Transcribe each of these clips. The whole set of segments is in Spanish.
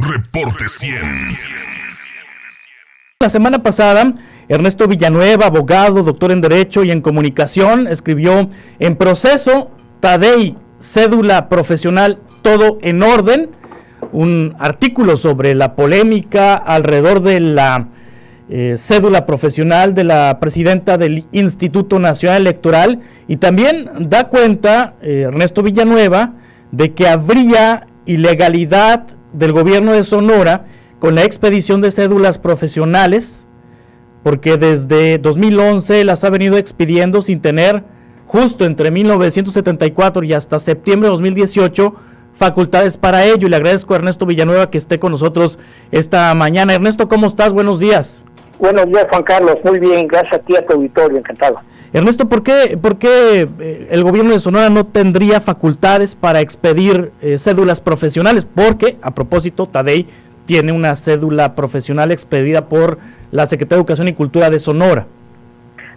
Reporte 100. La semana pasada, Ernesto Villanueva, abogado, doctor en Derecho y en Comunicación, escribió en proceso, Tadei, cédula profesional, todo en orden, un artículo sobre la polémica alrededor de la cédula profesional de la presidenta del Instituto Nacional Electoral, y también da cuenta, Ernesto Villanueva, de que habría ilegalidad del gobierno de Sonora con la expedición de cédulas profesionales, porque desde 2011 las ha venido expidiendo sin tener, justo entre 1974 y hasta septiembre de 2018, facultades para ello. Y le agradezco a Ernesto Villanueva que esté con nosotros esta mañana. Ernesto, ¿cómo estás? Buenos días. Buenos días, Juan Carlos. Muy bien, gracias a ti, a tu auditorio, encantado. Ernesto, ¿por qué el gobierno de Sonora no tendría facultades para expedir cédulas profesionales? Porque, a propósito, Tadei tiene una cédula profesional expedida por la Secretaría de Educación y Cultura de Sonora.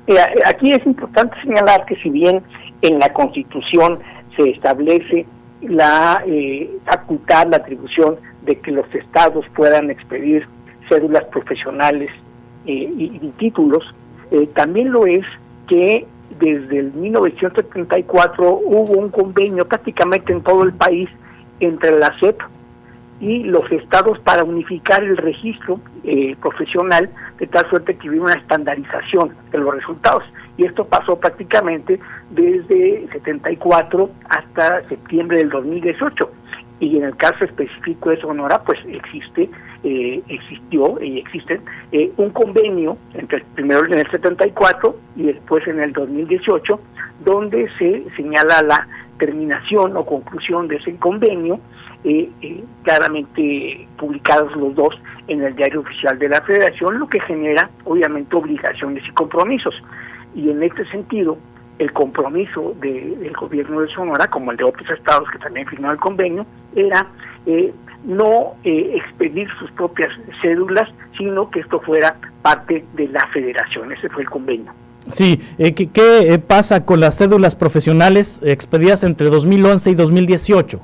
Mira, aquí es importante señalar que si bien en la Constitución se establece la facultad, la atribución de que los estados puedan expedir cédulas profesionales y títulos, también lo es que desde el 1974 hubo un convenio prácticamente en todo el país entre la SEP y los estados para unificar el registro profesional, de tal suerte que hubiera una estandarización de los resultados. Y esto pasó prácticamente desde 74 hasta septiembre del 2018. Y en el caso específico de Sonora, pues existió y existe un convenio primero en el 74 y después en el 2018, donde se señala la terminación o conclusión de ese convenio, claramente publicados los dos en el Diario Oficial de la Federación, lo que genera obviamente obligaciones y compromisos. Y en este sentido, el compromiso del gobierno de Sonora, como el de otros estados que también firmaron el convenio, era no expedir sus propias cédulas, sino que esto fuera parte de la federación. Ese fue el convenio. Sí, ¿qué pasa con las cédulas profesionales expedidas entre 2011 y 2018?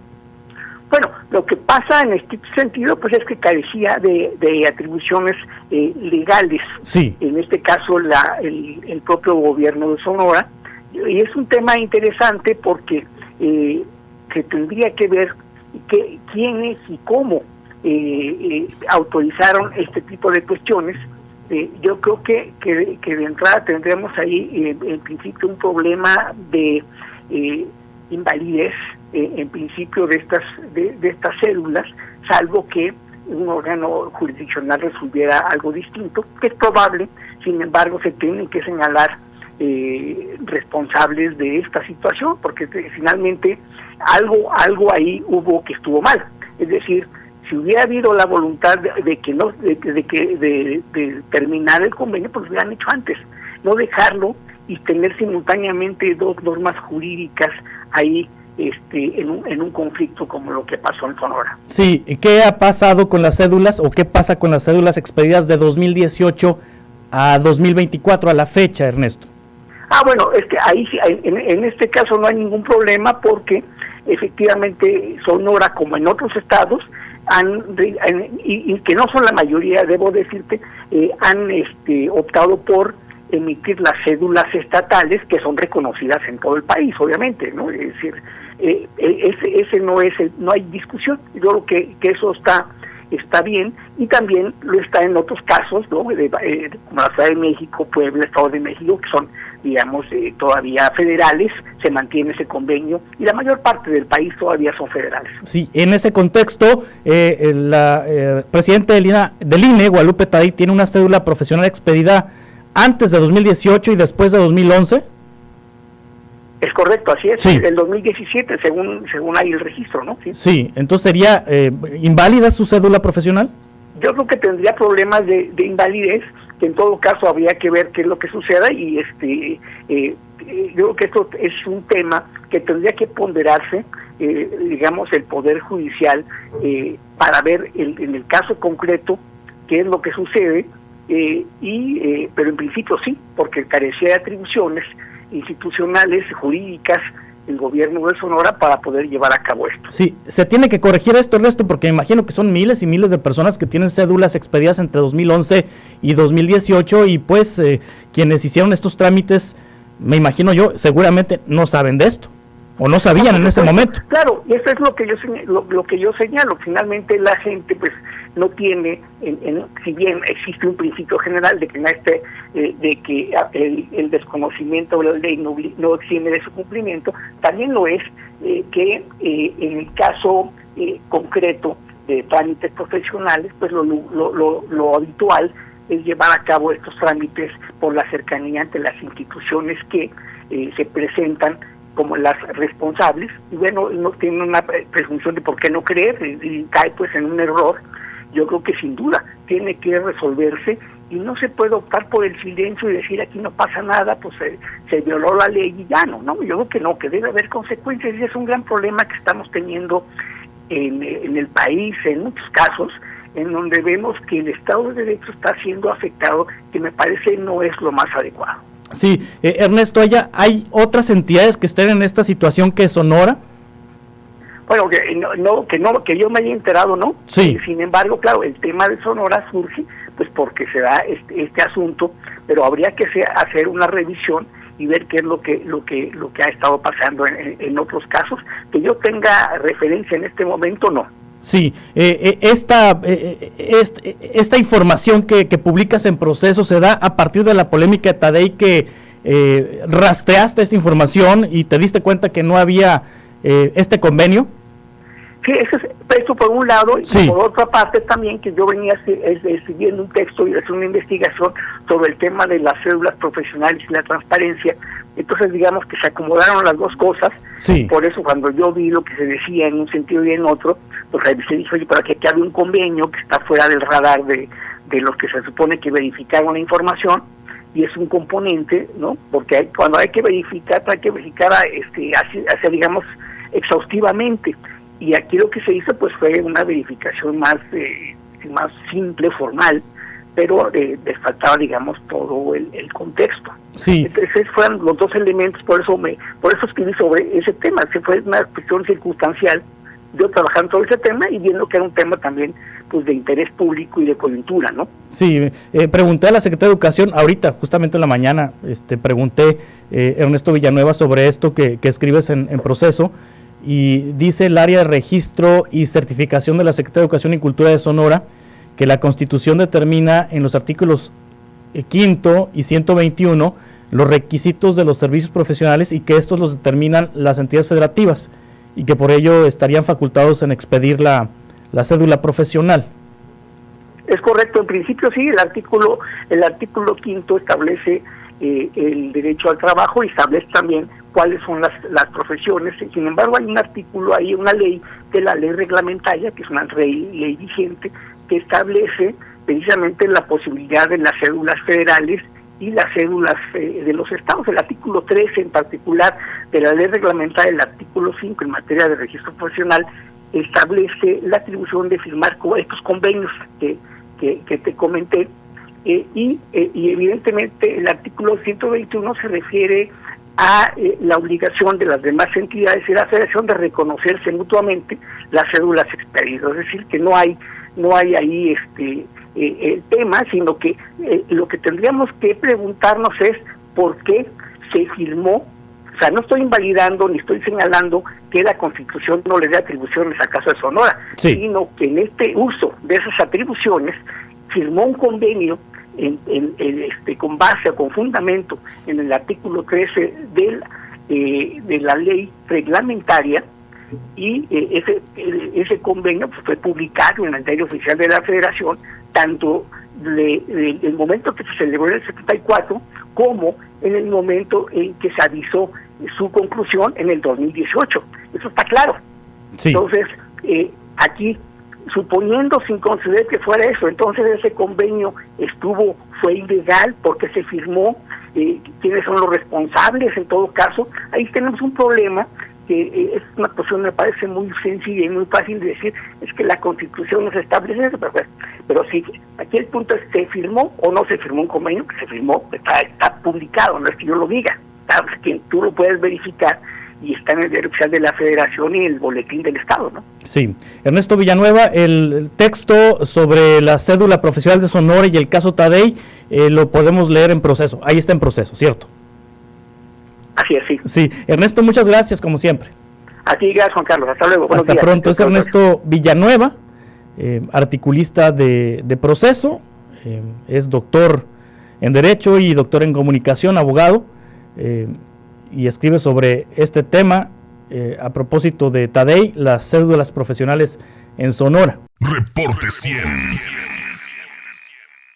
Bueno, lo que pasa en este sentido pues es que carecía de atribuciones legales. Sí. En este caso el propio gobierno de Sonora, y es un tema interesante porque se tendría que ver quiénes y cómo autorizaron este tipo de cuestiones. Yo creo que de entrada tendremos ahí en principio un problema de invalidez en principio de estas cédulas, salvo que un órgano jurisdiccional resolviera algo distinto, que es probable. Sin embargo, se tienen que señalar responsables de esta situación, porque finalmente algo ahí hubo que estuvo mal. Es decir, si hubiera habido la voluntad de terminar el convenio, pues lo hubieran hecho antes, no dejarlo y tener simultáneamente dos normas jurídicas ahí en un conflicto como lo que pasó en Sonora. Sí, ¿qué ha pasado con las cédulas o qué pasa con las cédulas expedidas de 2018 a 2024 a la fecha, Ernesto? Bueno, es que ahí en este caso no hay ningún problema porque efectivamente Sonora, como en otros estados, y que no son la mayoría, debo decirte, han optado por emitir las cédulas estatales que son reconocidas en todo el país, obviamente, ¿no? Es decir, ese no hay discusión. Yo creo que eso está bien, y también lo está en otros casos, ¿no? Como la Ciudad de México, Puebla, Estado de México, que son, digamos, todavía federales, se mantiene ese convenio, y la mayor parte del país todavía son federales. Sí, en ese contexto, la presidenta del INE, Guadalupe Tadei, tiene una cédula profesional expedida antes de 2018 y después de 2011. Es correcto, así es. Sí. El 2017, según hay el registro, ¿no? Sí, entonces sería inválida su cédula profesional. Yo creo que tendría problemas de invalidez, que en todo caso habría que ver qué es lo que suceda, y yo creo que esto es un tema que tendría que ponderarse, digamos, el Poder Judicial, para ver en el caso concreto qué es lo que sucede, pero en principio sí, porque carecía de atribuciones institucionales, jurídicas, el gobierno de Sonora para poder llevar a cabo esto. Sí, se tiene que corregir esto, Ernesto, porque me imagino que son miles y miles de personas que tienen cédulas expedidas entre 2011 y 2018 y pues quienes hicieron estos trámites, me imagino yo, seguramente no saben de esto o no sabían en ese momento. Claro, y eso es lo que yo señalo. Finalmente la gente pues no tiene, si bien existe un principio general de que el desconocimiento de la ley no exime de su cumplimiento, también lo es que en el caso concreto de trámites profesionales, pues lo habitual es llevar a cabo estos trámites por la cercanía ante las instituciones que se presentan como las responsables, y bueno, no tiene una presunción de por qué no creer, y cae pues en un error. Yo creo que sin duda tiene que resolverse y no se puede optar por el silencio y decir aquí no pasa nada, pues se violó la ley y ya no, yo creo que no, que debe haber consecuencias, y es un gran problema que estamos teniendo en el país, en muchos casos, en donde vemos que el Estado de Derecho está siendo afectado, que me parece no es lo más adecuado. Sí, Ernesto, ¿hay otras entidades que estén en esta situación que Sonora? Bueno, que yo me haya enterado, ¿no? Sí. Sin embargo, claro, el tema de Sonora surge, pues porque se da este asunto, pero habría que hacer una revisión y ver qué es lo que ha estado pasando en otros casos. Que yo tenga referencia en este momento, no. Sí, esta información que publicas en Proceso se da a partir de la polémica de Tadei, que rastreaste esta información y te diste cuenta que no había este convenio. Sí, eso por un lado, sí. Y por otra parte también que yo venía escribiendo un texto y haciendo una investigación sobre el tema de las cédulas profesionales y la transparencia. Entonces digamos que se acomodaron las dos cosas, sí. Por eso cuando yo vi lo que se decía en un sentido y en otro, pues revisé y dije, oye, pero aquí había un convenio que está fuera del radar de los que se supone que verificaron la información, y es un componente, ¿no? Porque cuando hay que verificar así, digamos, exhaustivamente. Y aquí lo que se hizo pues fue una verificación más simple, formal, pero les faltaba, digamos, todo el contexto. Sí. Entonces fueron los dos elementos, por eso escribí sobre ese tema. Se fue una cuestión circunstancial, yo trabajando sobre ese tema y viendo que era un tema también pues de interés público y de coyuntura, ¿no? Sí, pregunté a la Secretaría de Educación ahorita, justamente en la mañana, pregunté Ernesto Villanueva sobre esto que escribes en Proceso, y dice el área de registro y certificación de la Secretaría de Educación y Cultura de Sonora que la Constitución determina en los artículos 5 y 121 los requisitos de los servicios profesionales y que estos los determinan las entidades federativas y que por ello estarían facultados en expedir la cédula profesional. Es correcto, en principio sí, el artículo 5 establece el derecho al trabajo y establece también cuáles son las profesiones. Sin embargo, hay un artículo, hay una ley, que es la ley reglamentaria, que es una ley vigente, que establece precisamente la posibilidad de las cédulas federales y las cédulas de los estados. El artículo 13 en particular de la ley reglamentaria, el artículo 5 en materia de registro profesional, establece la atribución de firmar estos convenios que te comenté, y evidentemente el artículo 121 se refiere a la obligación de las demás entidades y la federación de reconocerse mutuamente las cédulas expedidas. Es decir, que no hay ahí el tema, sino que lo que tendríamos que preguntarnos es por qué se firmó. O sea, no estoy invalidando ni estoy señalando que la Constitución no le dé atribuciones al caso de Sonora, sí, sino que en este uso de esas atribuciones firmó un convenio con base o con fundamento en el artículo 13 de la ley reglamentaria, y ese convenio pues, fue publicado en el Diario Oficial de la Federación, tanto el momento que se celebró en el 74 como en el momento en que se avisó su conclusión en el 2018. Eso está claro. Sí. Entonces, aquí, suponiendo sin considerar que fuera eso, entonces ese convenio fue ilegal porque se firmó, quiénes son los responsables en todo caso. Ahí tenemos un problema que es una cuestión, me parece muy sencilla y muy fácil de decir, es que la Constitución nos establece eso, pero sí, aquí el punto es, ¿se firmó o no se firmó un convenio? Que se firmó, está publicado, no es que yo lo diga, que tú lo puedes verificar y está en el Diario Oficial de la Federación y el Boletín del Estado, ¿no? Sí. Ernesto Villanueva, el texto sobre la cédula profesional de Sonora y el caso Tadei lo podemos leer en proceso. Ahí está en proceso, ¿cierto? Así es, sí. Sí. Ernesto, muchas gracias, como siempre. Así, gracias, Juan Carlos. Hasta luego. Buenos Hasta días. pronto. Es Ernesto Villanueva, articulista de Proceso, es doctor en Derecho y doctor en Comunicación, abogado, y escribe sobre este tema a propósito de Tadei, las cédulas profesionales en Sonora. Reporte 100.